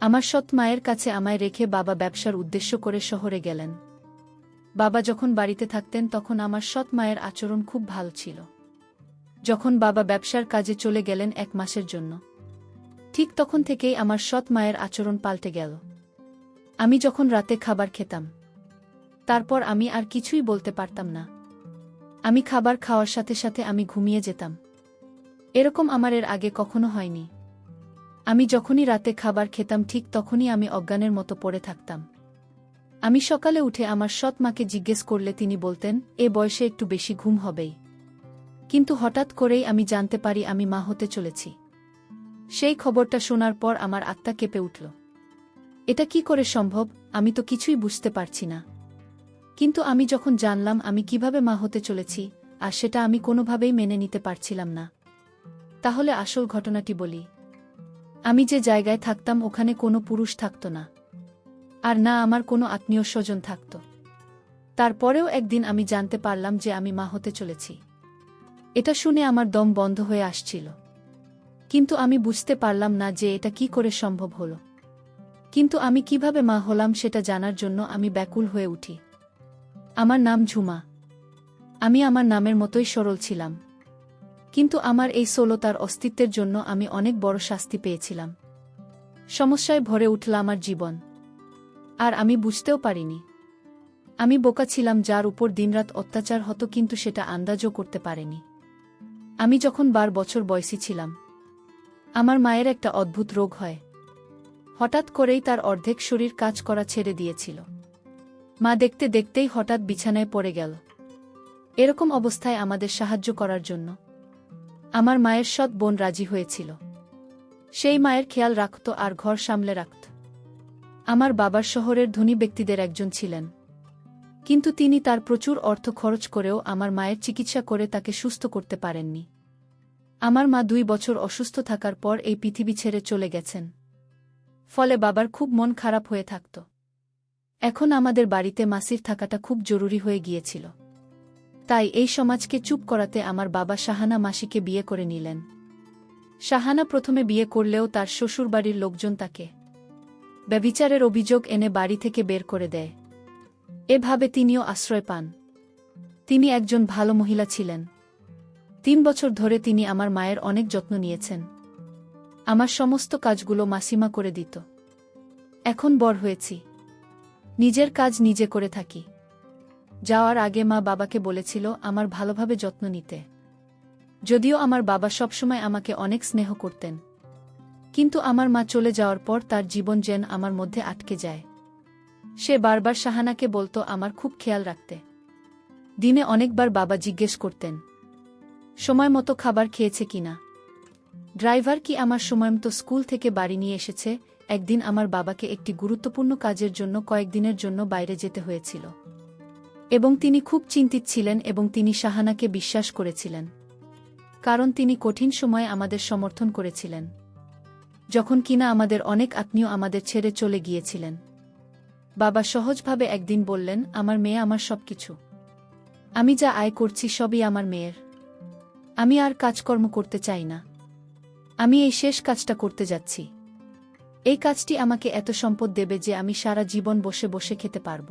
আমার সৎ মায়ের কাছে আমায় রেখে বাবা ব্যবসার উদ্দেশ্য করে শহরে গেলেন। বাবা যখন বাড়িতে থাকতেন তখন আমার সৎ মায়ের আচরণ খুব ভালো ছিল। যখন বাবা ব্যবসার কাজে চলে গেলেন 1 মাসের জন্য, ঠিক তখন থেকেই আমার সৎ মায়ের আচরণ পাল্টে গেল। আমি যখন রাতে খাবার খেতাম, তারপর আমি আর কিছুই বলতে পারতাম না। আমি খাবার খাওয়ার সাথে সাথে আমি ঘুমিয়ে যেতাম। এরকম আমার এর আগে কখনো হয়নি। আমি যখনই রাতে খাবার খেতাম ঠিক তখনই আমি অজ্ঞানের মতো পড়ে থাকতাম। আমি সকালে উঠে আমার সৎ মাকে জিজ্ঞেস করলে তিনি বলতেন, এ বয়সে একটু বেশি ঘুম হবেই। কিন্তু হঠাৎ করেই আমি জানতে পারি আমি মা হতে চলেছি। সেই খবরটা শোনার পর আমার আত্মা কেঁপে উঠল। এটা কি করে সম্ভব? আমি তো কিছুই বুঝতে পারছি না। কিন্তু আমি যখন জানলাম আমি কিভাবে মা হতে চলেছি, আর সেটা আমি কোনোভাবেই মেনে নিতে পারছিলাম না। তাহলে আসল ঘটনাটি বলি। আমি যে জায়গায় থাকতাম ওখানে কোনো পুরুষ থাকত না, আর না আমার কোনো আত্মীয় স্বজন থাকত। তারপরেও একদিন আমি জানতে পারলাম যে আমি মা হতে চলেছি। এটা শুনে আমার দম বন্ধ হয়ে আসছিল। কিন্তু আমি বুঝতে পারলাম না যে এটা কি করে সম্ভব হলো। কিন্তু আমি কিভাবে মা হলাম সেটা জানার জন্য আমি ব্যাকুল হয়ে উঠি। আমার নাম ঝুমা। আমি আমার নামের মতোই সরল ছিলাম। কিন্তু আমার এই সরলতার অস্তিত্বের জন্য আমি অনেক বড় শাস্তি পেয়েছিলাম। সমস্যায় ভরে উঠল আমার জীবন। আর আমি বুঝতেও পারিনি। আমি বোকা ছিলাম যার উপর দিনরাত অত্যাচার হতো, কিন্তু সেটা আন্দাজও করতে পারেনি। আমি যখন 12 বছর বয়সী ছিলাম, আমার মায়ের একটা অদ্ভুত রোগ হয়। হঠাৎ করেই তার অর্ধেক শরীর কাজ করা ছেড়ে দিয়েছিল। মা দেখতে দেখতেই হঠাৎ বিছানায় পড়ে গেল। এরকম অবস্থায় আমাদের সাহায্য করার জন্য আমার মায়ের সৎ বোন রাজি হয়েছিল। সেই মায়ের খেয়াল রাখত আর ঘর সামলে রাখত। আমার বাবার শহরের ধনী ব্যক্তিদের একজন ছিলেন, কিন্তু তিনি তার প্রচুর অর্থ খরচ করেও আমার মায়ের চিকিৎসা করে তাকে সুস্থ করতে পারেননি। আমার মা 2 বছর অসুস্থ থাকার পর এই পৃথিবী ছেড়ে চলে গেছেন। ফলে বাবার খুব মন খারাপ হয়ে থাকত। এখন আমাদের বাড়িতে মাসির থাকাটা খুব জরুরি হয়ে গিয়েছিল। তাই এই সমাজকে চুপ করাতে আমার বাবা শাহানা মাসিকে বিয়ে করে নিলেন। শাহানা প্রথমে বিয়ে করলেও তার শ্বশুরবাড়ির লোকজন তাকে ব্যভিচারের অভিযোগ এনে বাড়ি থেকে বের করে দেয়। এভাবে তিনিও আশ্রয় পান। তিনি একজন ভালো মহিলা ছিলেন। 3 বছর ধরে তিনি আমার মায়ের অনেক যত্ন নিয়েছেন। আমার সমস্ত কাজগুলো মাসিমা করে দিত। এখন বড় হয়েছি, নিজের কাজ নিজে করে থাকি। যাওয়ার আগে মা বাবাকে বলেছিল আমার ভালোভাবে যত্ন নিতে। যদিও আমার বাবা সবসময় আমাকে অনেক স্নেহ করতেন, কিন্তু আমার মা চলে যাওয়ার পর তার জীবন যেন আমার মধ্যে আটকে যায়। সে বারবার শাহানাকে বলতো আমার খুব খেয়াল রাখতে। দিনে অনেকবার বাবা জিজ্ঞেস করতেন সময় মতো খাবার খেয়েছে কিনা, ড্রাইভার কি আমার সময়মতো স্কুল থেকে বাড়ি নিয়ে এসেছে। একদিন আমার বাবাকে একটি গুরুত্বপূর্ণ কাজের জন্য কয়েকদিনের জন্য বাইরে যেতে হয়েছিল, এবং তিনি খুব চিন্তিত ছিলেন এবং তিনি শাহানাকে বিশ্বাস করেছিলেন, কারণ তিনি কঠিন সময়ে আমাদের সমর্থন করেছিলেন, যখন কিনা আমাদের অনেক আত্মীয় আমাদের ছেড়ে চলে গিয়েছিলেন। বাবা সহজভাবে একদিন বললেন আমার মেয়ে আমার সবকিছু। আমি যা আয় করছি সবই আমার মেয়ের। আমি আর কাজকর্ম করতে চাই না। আমি এই শেষ কাজটা করতে যাচ্ছি। এই কাজটি আমাকে এত সম্পদ দেবে যে আমি সারা জীবন বসে বসে খেতে পারব।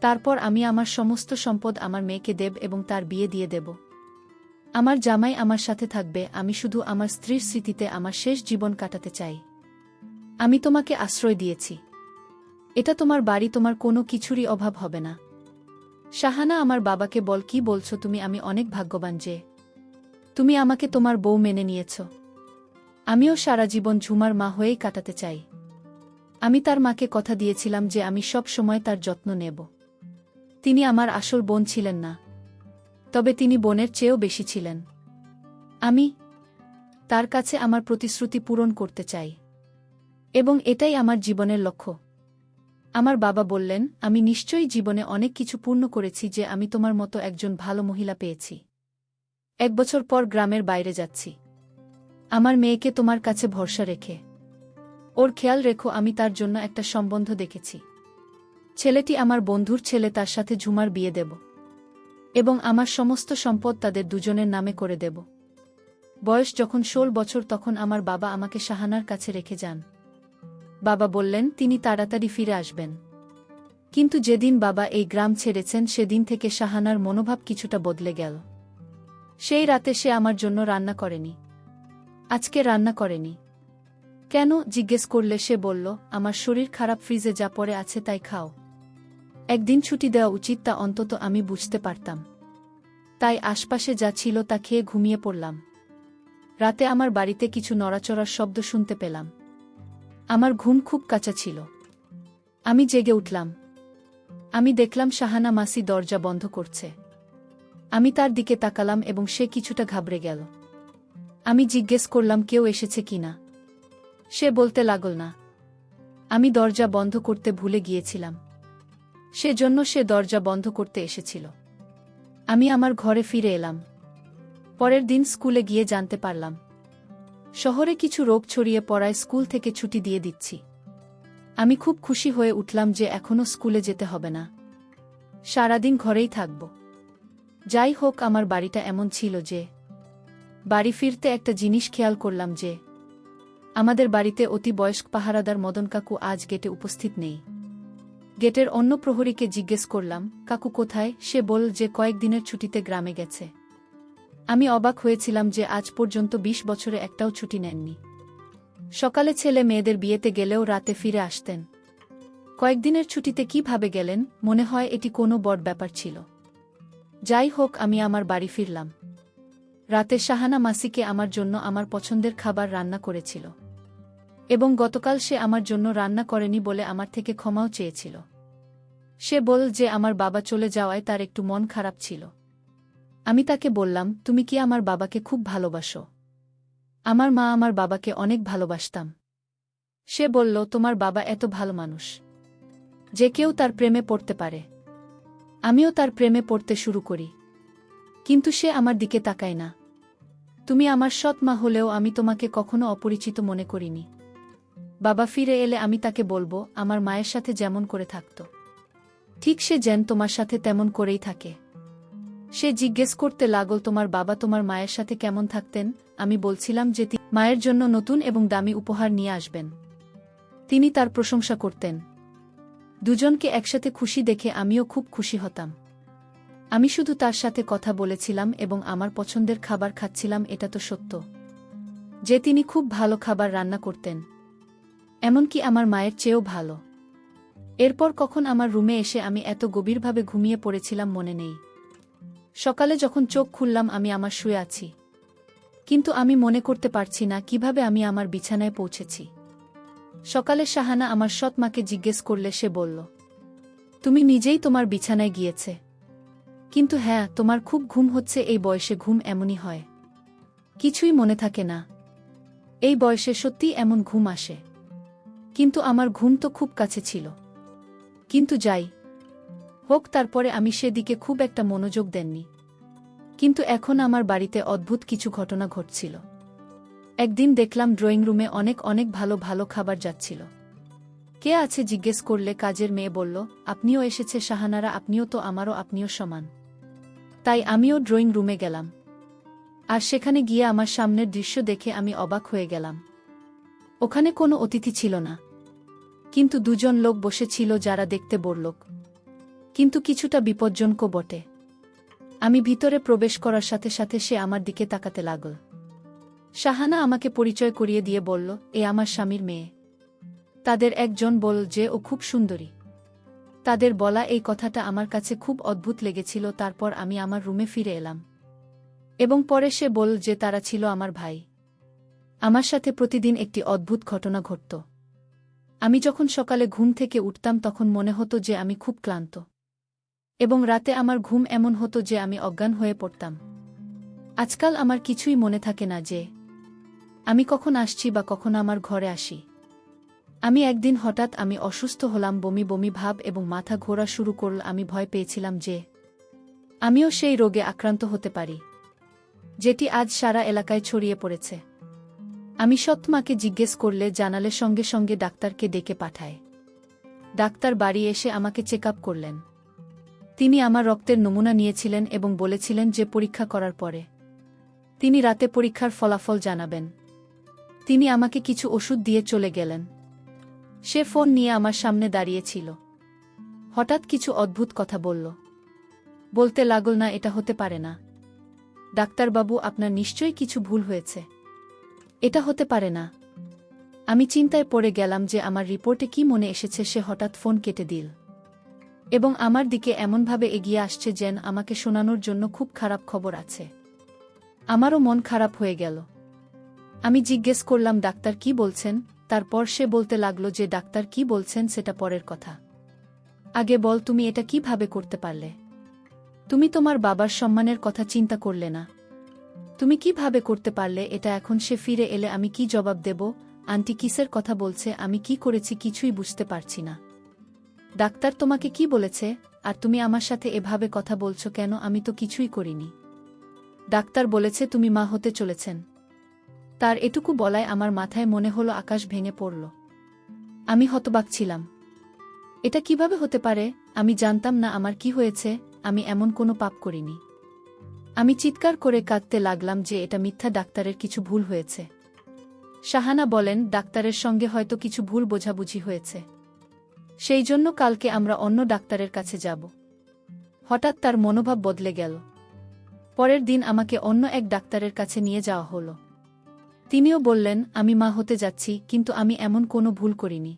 তারপর আমি আমার সমস্ত সম্পদ আমার মেয়েকে দেব এবং তার বিয়ে দিয়ে দেব। আমার জামাই আমার সাথে থাকবে। আমি শুধু আমার স্ত্রীর স্মৃতিতে আমার শেষ জীবন কাটাতে চাই। আমি তোমাকে আশ্রয় দিয়েছি। এটা তোমার বাড়ি, তোমার কোনো কিছুরই অভাব হবে না। শাহানা আমার বাবাকে বল কি বলছো তুমি? আমি অনেক ভাগ্যবান যে তুমি আমাকে তোমার বউ মেনে নিয়েছ। আমিও সারা জীবন ঝুমার মা হয়েই কাটাতে চাই। আমি তার মাকে কথা দিয়েছিলাম যে আমি সব সময় তার যত্ন নেব। তিনি আমার আসল বোন ছিলেন না, তবে তিনি বোনের চেয়েও বেশি ছিলেন। আমি তার কাছে আমার প্রতিশ্রুতি পূরণ করতে চাই, এবং এটাই আমার জীবনের লক্ষ্য। আমার বাবা বললেন আমি নিশ্চয়ই জীবনে অনেক কিছু পূর্ণ করেছি যে আমি তোমার মতো একজন ভালো মহিলা পেয়েছি। 1 বছর পর গ্রামের বাইরে যাচ্ছি। আমার মেয়েকে তোমার কাছে ভরসা রেখে ওর খেয়াল রেখো। আমি তার জন্য একটা সম্বন্ধ দেখেছি। ছেলেটি আমার বন্ধুর ছেলে, তার সাথে ঝুমার বিয়ে দেব এবং আমার সমস্ত সম্পদ তাদের দুজনের নামে করে দেব। বয়স যখন 16 বছর তখন আমার বাবা আমাকে শাহানার কাছে রেখে যান। বাবা বললেন তিনি তাড়াতাড়ি ফিরে আসবেন। কিন্তু যেদিন বাবা এই গ্রাম ছেড়েছেন সেদিন থেকে শাহানার মনোভাব কিছুটা বদলে গেল। সেই রাতে সে আমার জন্য রান্না করেনি। আজকে রান্না করেনি। কেন জিজ্ঞেস করলে সে বলল, আমার শরীর খারাপ, ফ্রিজে যা পড়ে আছে তাই খাও। একদিন ছুটি দেওয়া উচিত, তা অন্তত আমি বুঝতে পারতাম। তাই আশপাশে যা ছিল তা খেয়ে ঘুমিয়ে পড়লাম। রাতে আমার বাড়িতে কিছু নড়াচড়ার শব্দ শুনতে পেলাম। আমার ঘুম খুব কাঁচা ছিল। আমি জেগে উঠলাম। আমি দেখলাম শাহানা মাসি দরজা বন্ধ করছে। আমি তার দিকে তাকালাম এবং সে কিছুটা ঘাবড়ে গেল। আমি জিজ্ঞেস করলাম কেউ এসেছে কিনা। সে বলতে লাগল না, আমি দরজা বন্ধ করতে ভুলে গিয়েছিলাম, সেজন্য সে দরজা বন্ধ করতে এসেছিল। আমি আমার ঘরে ফিরে এলাম। পরের দিন স্কুলে গিয়ে জানতে পারলাম শহরে কিছু রোগ ছড়িয়ে পড়ায় স্কুল থেকে ছুটি দিয়ে দিচ্ছি। আমি খুব খুশি হয়ে উঠলাম যে এখনো স্কুলে যেতে হবে না, সারাদিন ঘরেই থাকব। যাই হোক, আমার বাড়িটা এমন ছিল যে বাড়ি ফিরতে একটা জিনিস খেয়াল করলাম যে আমাদের বাড়িতে অতি বয়স্ক পাহারাদার মদন কাকু আজ গেটে উপস্থিত নেই। গেটের অন্য প্রহরীকে জিজ্ঞেস করলাম, কাকু কোথায়? সে বলল যে কয়েকদিনের ছুটিতে গ্রামে গেছে। আমি অবাক হয়েছিলাম যে আজ পর্যন্ত 20 বছরে একটাও ছুটি নেননি। সকালে ছেলে মেয়েদের বিয়েতে গেলেও রাতে ফিরে আসতেন। কয়েকদিনের ছুটিতে কিভাবে গেলেন? মনে হয় এটি কোনো বড় ব্যাপার ছিল। যাই হোক, আমি আমার বাড়ি ফিরলাম। রাতে শাহানা মাসিকে আমার জন্য আমার পছন্দের খাবার রান্না করেছিল এবং গতকাল সে আমার জন্য রান্না করেনি বলে আমার থেকে ক্ষমাও চেয়েছিল। সে বলল যে আমার বাবা চলে যাওয়ায় তার একটু মন খারাপ ছিল। আমি তাকে বললাম, তুমি কি আমার বাবাকে খুব ভালোবাসো? আমার মা আমার বাবাকে অনেক ভালোবাসতাম। সে বলল, তোমার বাবা এত ভালো মানুষ যে কেউ তার প্রেমে পড়তে পারে। আমিও তার প্রেমে পড়তে শুরু করি, কিন্তু সে আমার দিকে তাকায় না। তুমি আমার সৎ মা হলেও আমি তোমাকে কখনো অপরিচিত মনে করিনি। বাবা ফিরে এলে আমি তাকে বলবো আমার মায়ের সাথে যেমন করে থাকত ঠিক সে যেন তোমার সাথে তেমন করেই থাকে। সে জিজ্ঞেস করতে লাগল, তোমার বাবা তোমার মায়ের সাথে কেমন থাকতেন? আমি বলছিলাম যে তিনি মায়ের জন্য নতুন এবং দামি উপহার নিয়ে আসবেন। তিনি তার প্রশংসা করতেন। দুজনকে একসাথে খুশি দেখে আমিও খুব খুশি হতাম। আমি শুধু তার সাথে কথা বলেছিলাম এবং আমার পছন্দের খাবার খাচ্ছিলাম। এটা তো সত্য যে তিনি খুব ভালো খাবার রান্না করতেন, এমনকি আমার মায়ের চেয়েও ভালো। এরপর কখন আমার রুমে এসে আমি এত গভীরভাবে ঘুমিয়ে পড়েছিলাম মনে নেই। সকালে যখন চোখ খুললাম আমি আমার শুয়ে আছি, কিন্তু আমি মনে করতে পারছি না কিভাবে আমি আমার বিছানায় পৌঁছেছি। সকালে শাহানা আমার সৎ মাকে জিজ্ঞেস করলে সে বলল, তুমি নিজেই তোমার বিছানায় গিয়েছে। কিন্তু হ্যাঁ, তোমার খুব ঘুম হচ্ছে। এই বয়সে ঘুম এমনই হয়, কিছুই মনে থাকে না। এই বয়সে সত্যিই এমন ঘুম আসে। কিন্তু আমার ঘুম তো খুব কাছে ছিল। কিন্তু যাই হোক, তারপরে আমি সেদিকে খুব একটা মনোযোগ দেননি। কিন্তু এখন আমার বাড়িতে অদ্ভুত কিছু ঘটনা ঘটছিল। একদিন দেখলাম ড্রয়িং রুমে অনেক অনেক ভালো ভালো খাবার যাচ্ছিল। কে আছে জিজ্ঞেস করলে কাজের মেয়ে বলল, আপনিও এসেছে শাহানারা, আপনিও তো আমারও, আপনিও সমান। তাই আমিও ড্রয়িং রুমে গেলাম। আর সেখানে গিয়ে আমার সামনের দৃশ্য দেখে আমি অবাক হয়ে গেলাম। ওখানে কোনো অতিথি ছিল না, কিন্তু দুজন লোক বসেছিল যারা দেখতে বড়লোক, কিন্তু কিছুটা বিপজ্জনকও বটে। আমি ভিতরে প্রবেশ করার সাথে সাথে সে আমার দিকে তাকাতে লাগল। শাহানা আমাকে পরিচয় করিয়ে দিয়ে বলল, এ আমার স্বামীর মেয়ে। তাদের একজন বলল যে ও খুব সুন্দরী। তাদের বলা এই কথাটা আমার কাছে খুব অদ্ভুত লেগেছিল। তারপর আমি আমার রুমে ফিরে এলাম এবং পরে সে বলল যে তারা ছিল আমার ভাই। আমার সাথে প্রতিদিন একটি অদ্ভুত ঘটনা ঘটত। আমি যখন সকালে ঘুম থেকে উঠতাম তখন মনে হতো যে আমি খুব ক্লান্ত, এবং রাতে আমার ঘুম এমন হতো যে আমি অজ্ঞান হয়ে পড়তাম। আজকাল আমার কিছুই মনে থাকে না যে আমি কখন আসছি বা কখন আমার ঘরে আসি। আমি একদিন হঠাৎ আমি অসুস্থ হলাম, বমি বমি ভাব এবং মাথা ঘোরা শুরু করল। আমি ভয় পেয়েছিলাম যে আমিও সেই রোগে আক্রান্ত হতে পারি যেটি আজ সারা এলাকায় ছড়িয়ে পড়েছে। আমি সৎমাকে জিজ্ঞেস করলে জানালে সঙ্গে সঙ্গে ডাক্তারকে ডেকে পাঠায়। ডাক্তার বাড়ি এসে আমাকে চেক আপ করলেন। তিনি আমার রক্তের নমুনা নিয়েছিলেন এবং বলেছিলেন যে পরীক্ষা করার পরে তিনি রাতে পরীক্ষার ফলাফল জানাবেন। তিনি আমাকে কিছু ওষুধ দিয়ে চলে গেলেন। সে ফোন নিয়ে আমার সামনে দাঁড়িয়েছিল। হঠাৎ কিছু অদ্ভুত কথা বলল। বলতে লাগল, না, এটা হতে পারে না। ডাক্তারবাবু, আপনার নিশ্চয়ই কিছু ভুল হয়েছে। এটা হতে পারে না। আমি চিন্তায় পড়ে গেলাম যে আমার রিপোর্টে কি মনে এসেছে। সে হঠাৎ ফোন কেটে দিল এবং আমার দিকে এমনভাবে এগিয়ে আসছে যেন আমাকে শোনানোর জন্য খুব খারাপ খবর আছে। আমারও মন খারাপ হয়ে গেল। আমি জিজ্ঞেস করলাম, ডাক্তার কি বলছেন? তারপর সে বলতে লাগল যে ডাক্তার কি বলছেন সেটা পরের কথা। আগে বল, তুমি এটা কিভাবে করতে পারলে? তুমি তোমার বাবার সম্মানের কথা চিন্তা করলে না? তুমি কিভাবে করতে পারলে এটা? এখন সে ফিরে এলে আমি কি জবাব দেব? আন্টি কিসের কথা বলছে? আমি কি করেছি কিছুই বুঝতে পারছি না। ডাক্তার তোমাকে কি বলেছে? আর তুমি আমার সাথে এভাবে কথা বলছো কেন? আমি তো কিছুই করিনি। ডাক্তার বলেছে তুমি মা হতে চলেছেন। তার এটুকু বলায় আমার মাথায় মনে হলো আকাশ ভেঙে পড়ল। আমি হতবাক ছিলাম। এটা কিভাবে হতে পারে? আমি জানতাম না আমার কি হয়েছে। আমি এমন কোনো পাপ করিনি। আমি চিৎকার করে কাঁদতে লাগলাম যে এটা মিথ্যা, ডাক্তারের কিছু ভুল হয়েছে। শাহানা বলেন, ডাক্তারের সঙ্গে হয়তো কিছু ভুল বোঝাবুঝি হয়েছে। সেই জন্য কালকে আমরা অন্য ডাক্তারের কাছে যাব। হঠাৎ তার মনোভাব বদলে গেল। পরের দিন আমাকে অন্য এক ডাক্তারের কাছে নিয়ে যাওয়া হলো। তিনিও বললেন, আমি মা হতে যাচ্ছি, কিন্তু আমি এমন কোনো ভুল করিনি।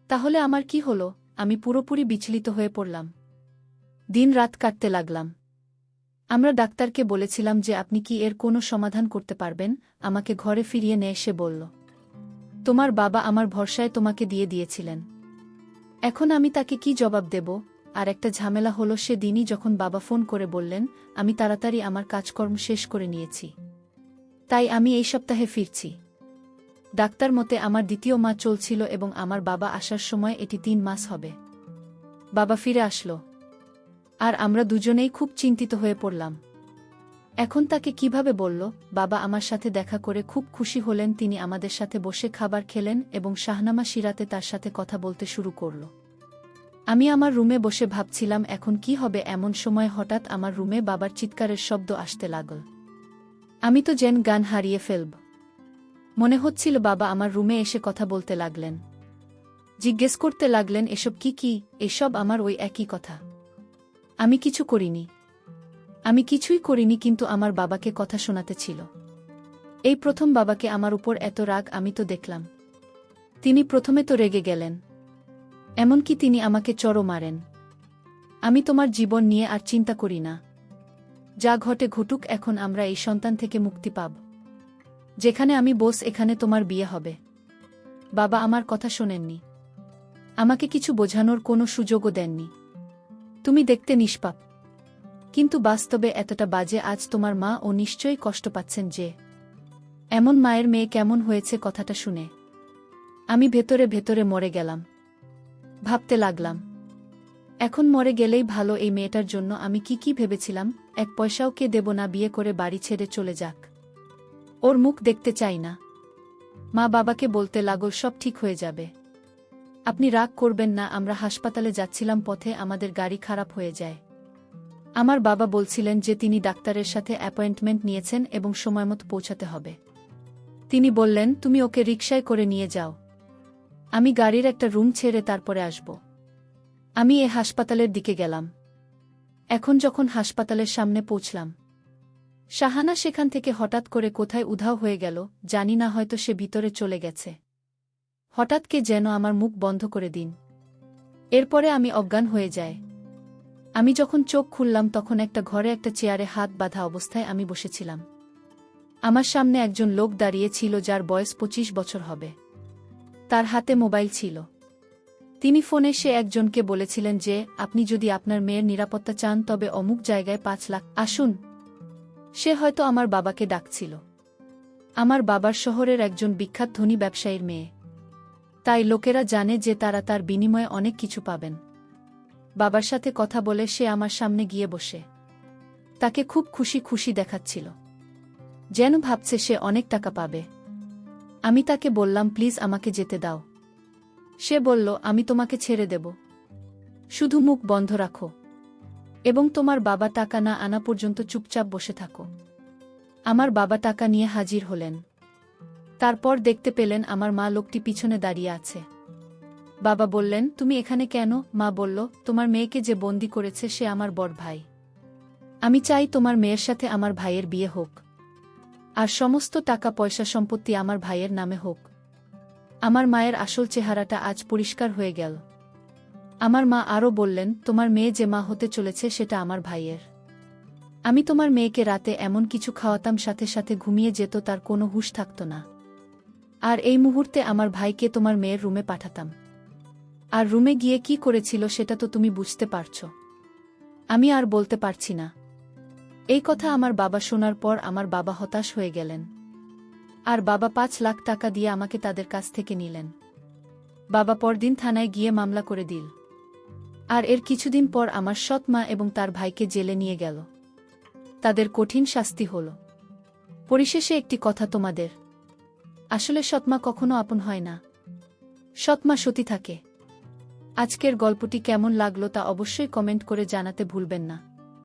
তাহলে আমার কি হলো? আমি পুরোপুরি বিচলিত হয়ে পড়লাম। দিন রাত কাটতে লাগলাম। আমরা ডাক্তারকে বলেছিলাম যে আপনি কি এর কোনো সমাধান করতে পারবেন? আমাকে ঘরে ফিরিয়ে নিয়ে এসে বলল, তোমার বাবা আমার ভরসায় তোমাকে দিয়ে দিয়েছিলেন। এখন আমি তাকে কি জবাব দেব? আর একটা ঝামেলা হলো, সে দিনই যখন বাবা ফোন করে বললেন, আমি তাড়াতাড়ি আমার কাজকর্ম শেষ করে নিয়েছি। তাই আমি এই সপ্তাহে ফিরছি। ডাক্তার মতে আমার দ্বিতীয় মা চলছিল এবং আমার বাবা আসার সময় এটি 3 মাস হবে। বাবা ফিরে আসলো আর আমরা দুজনেই খুব চিন্তিত হয়ে পড়লাম। এখন তাকে কিভাবে বলল? বাবা আমার সাথে দেখা করে খুব খুশি হলেন। তিনি আমাদের সাথে বসে খাবার খেলেন এবং শাহনামা সিরাতে তার সাথে কথা বলতে শুরু করল। আমি আমার রুমে বসে ভাবছিলাম এখন কি হবে। এমন সময় হঠাৎ আমার রুমে বাবার চিৎকারের শব্দ আসতে লাগল। আমি তো যেন গান হারিয়ে ফেলব। মনে হচ্ছিল বাবা আমার রুমে এসে কথা বলতে লাগলেন। জিজ্ঞেস করতে লাগলেন, এসব কি? এসব আমার ওই একই কথা। আমি কিছু করিনি। আমি কিছুই করিনি, কিন্তু আমার বাবাকে কথা শোনাতে ছিল। এই প্রথম বাবাকে আমার উপর এত রাগ আমি তো দেখলাম। তিনি প্রথমে তো রেগে গেলেন, এমনকি তিনি আমাকে চড়ও মারেন। আমি তোমার জীবন নিয়ে আর চিন্তা করি না। যা ঘটে ঘটুক, এখন আমরা এই সন্তান থেকে মুক্তি পাব। যেখানে আমি বস, এখানে তোমার বিয়ে হবে। বাবা আমার কথা শোনেননি। আমাকে কিছু বোঝানোর কোনো সুযোগও দেননি। তুমি দেখতে নিষ্পাপ, কিন্তু বাস্তবে এতটা বাজে। আজ তোমার মা ও নিশ্চয়ই কষ্ট পাচ্ছেন যে এমন মায়ের মেয়ে কেমন হয়েছে কথাটা শুনে। আমি ভেতরে ভেতরে মরে গেলাম। ভাবতে লাগলাম, এখন মরে গেলেই ভালো। এই মেয়েটার জন্য আমি কি ভেবেছিলাম। 1 পয়সাও কে দেব না, বিয়ে করে বাড়ি ছেড়ে চলে যাক। ওর মুখ দেখতে চাই না। মা বাবাকে বলতে লাগল, সব ঠিক হয়ে যাবে। আপনি রাগ করবেন না। আমরা হাসপাতালে যাচ্ছিলাম, পথে আমাদের গাড়ি খারাপ হয়ে যায়। আমার বাবা বলছিলেন যে তিনি ডাক্তারের সাথে অ্যাপয়েন্টমেন্ট নিয়েছেন এবং সময়মতো পৌঁছাতে হবে। তিনি বললেন, তুমি ওকে রিকশায় করে নিয়ে যাও। আমি গাড়ির একটা রুম ছেড়ে তারপরে আসব। আমি এ হাসপাতালের দিকে গেলাম। এখন যখন হাসপাতালের সামনে পৌঁছলাম, শাহানা সেখান থেকে হঠাৎ করে কোথায় উধাও হয়ে গেল। জানি না, হয়তো সে ভিতরে চলে গেছে। হঠাৎ কে যেন আমার মুখ বন্ধ করে দিন। এরপরে আমি অজ্ঞান হয়ে যাই। আমি যখন চোখ খুললাম তখন একটা ঘরে একটা চেয়ারে হাত বাঁধা অবস্থায় আমি বসেছিলাম। আমার সামনে একজন লোক দাঁড়িয়ে ছিল যার বয়স 25 বছর হবে। তার হাতে মোবাইল ছিল। তিনি ফোনে সে একজনকে বলেছিলেন যে আপনি যদি আপনার মেয়ের নিরাপত্তা চান তবে অমুক জায়গায় 5 লাখ আসুন। সে হয়তো আমার বাবাকে ডাকছিল। আমার বাবার শহরের একজন বিখ্যাত ধনী ব্যবসায়ীর মেয়ে। তাই লোকেরা জানে যে তারা তার বিনিময়ে অনেক কিছু পাবেন। বাবার সাথে কথা বলে সে আমার সামনে গিয়ে বসে তাকে খুব খুশি খুশি দেখাচ্ছিল, যেন ভাবছে সে অনেক টাকা পাবে। আমি তাকে বললাম, প্লিজ আমাকে যেতে দাও। সে বলল, আমি তোমাকে ছেড়ে দেব, শুধু মুখ বন্ধ রাখো এবং তোমার বাবা টাকা না আনা পর্যন্ত চুপচাপ বসে থাকো। আমার বাবা টাকা নিয়ে হাজির হলেন। তারপর দেখতে পেলেন আমার মা লোকটি পিছনে দাঁড়িয়ে আছে। বাবা বললেন, তুমি এখানে কেন? মা বলল, তোমার মেয়েকে যে বন্দি করেছে সে আমার বড় ভাই। আমি চাই তোমার মেয়ের সাথে আমার ভাইয়ের বিয়ে হোক, আর সমস্ত টাকা পয়সা সম্পত্তি আমার ভাইয়ের নামে হোক। আমার মায়ের আসল চেহারাটা আজ পরিষ্কার হয়ে গেল। আমার মা আরও বললেন, তোমার মেয়ে যে মা হতে চলেছে সেটা আমার ভাইয়ের। আমি তোমার মেয়েকে রাতে এমন কিছু খাওয়াতাম সাথে সাথে ঘুমিয়ে যেত, তার কোনো হুঁশ থাকত না। আর এই মুহূর্তে আমার ভাইকে তোমার মেয়ের রুমে পাঠাতাম। আর রুমে গিয়ে কি করেছিল সেটা তো তুমি বুঝতে পারছ। আমি আর বলতে পারছি না। এই কথা আমার বাবা শোনার পর আমার বাবা হতাশ হয়ে গেলেন। আর বাবা 5 লাখ টাকা দিয়ে আমাকে তাদের কাছ থেকে নিলেন। বাবা পরদিন থানায় গিয়ে মামলা করে দিল। আর এর কিছুদিন পর আমার সৎ মা এবং তার ভাইকে জেলে নিয়ে গেল। তাদের কঠিন শাস্তি হল। পরিশেষে একটি কথা তোমাদের, আসলে সৎমা কখনো আপন হয় না, সৎমা সতী থাকে। আজকের গল্পটি কেমন লাগলো তা অবশ্যই কমেন্ট করে জানাতে ভুলবেন না।